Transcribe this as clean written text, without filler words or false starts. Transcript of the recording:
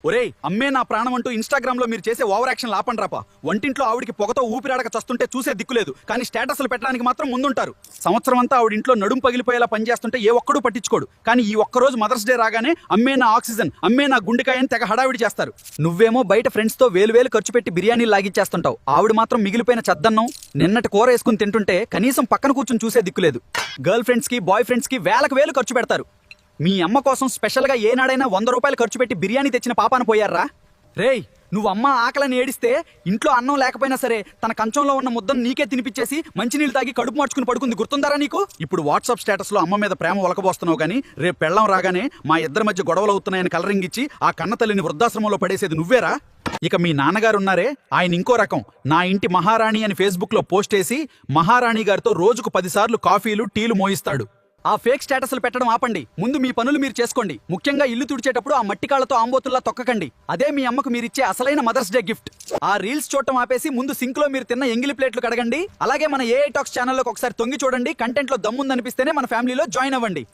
ఒరేయ్ అమ్మే నా ప్రాణం అంటూ ఇన్స్టాగ్రామ్ లో మీరు చేసే ఓవర్ యాక్షన్ లాపండి రాపా. వంటింట్లో ఆవిడికి పొగతో ఊపిరాడక చస్తుంటే చూసే దిక్కులేదు, కానీ స్టేటస్లు పెట్టడానికి మాత్రం ముందుంటారు. సంవత్సరం అంతా ఆవిడ ఇంట్లో నడుం పగిలిపోయేలా పనిచేస్తుంటే ఏ ఒక్కడూ పట్టించుకోడు, కానీ ఈ ఒక్కరోజు మదర్స్ డే రాగానే అమ్మే నా ఆక్సిజన్, అమ్మే నా గుండెకాయ అని తెగ హడావిడి చేస్తారు. నువ్వేమో బయట ఫ్రెండ్స్ తో వేలు ఖర్చు పెట్టి బిర్యానీలు లాగిచ్చేస్తుంటావు. ఆవిడ మాత్రం మిగిలిపోయిన చద్దన్నం నిన్నటి కూర వేసుకుని తింటుంటే కనీసం పక్కన కూర్చుని చూసే దిక్కులేదు. గర్ల్ ఫ్రెండ్స్ కి బాయ్ ఫ్రెండ్స్ కి వేలు ఖర్చు పెడతారు. మీ అమ్మ కోసం స్పెషల్ గా ఏనాడైనా 100 రూపాయలు ఖర్చు పెట్టి బిర్యానీ తెచ్చిన పాపాన పోయారా? రేయ్, నువ్వు అమ్మ ఆకలని ఏడిస్తే ఇంట్లో అన్నం లేకపోయినా సరే తన కంచంలో ఉన్న ముద్దను నీకే తినిపించేసి మంచినీళ్ళు తాగి కడుపు మార్చుకుని పడుకుంది, గుర్తుందారా నీకు? ఇప్పుడు వాట్సాప్ స్టేటస్ లో అమ్మ మీద ప్రేమ ఒలకబోస్తున్నావు గానీ రేపు పెళ్ళం రాగానే మా ఇద్దరి మధ్య గొడవలు అవుతున్నాయని కలరింగ్ ఇచ్చి ఆ కన్న తల్లిని వృద్ధాశ్రమంలో పడేసేది నువ్వేరా? ఇక మీ నాన్నగారున్నారే, ఆయన ఇంకో రకం. నా ఇంటి మహారాణి అని ఫేస్బుక్ లో పోస్ట్ చేసి మహారాణి గారితో రోజుకు 10 సార్లు కాఫీలు టీలు మోయిస్తాడు. ఆ ఫేక్ స్టేటస్లు పెట్టడం ఆపండి, ముందు మీ పనులు మీరు చేసుకోండి. ముఖ్యంగా ఇల్లు తుడిచేటప్పుడు ఆ మట్టి కాళ్ళతో ఆంబోతుల్లా తొక్కకండి. అదే మీ అమ్మకు మీరిచ్చే అసలైన మదర్స్ డే గిఫ్ట్. ఆ రీల్స్ చూడటం ఆపేసి ముందు సింక్ లో మీరు తిన్న ఎంగిలి ప్లేట్లు కడగండి. అలాగే మన ఏఐ టాక్స్ ఛానల్లోకి ఒకసారి తొంగి చూడండి. కంటెంట్ లో దమ్ముందనిపిస్తేనే మన ఫ్యామిలీలో జాయిన్ అవ్వండి.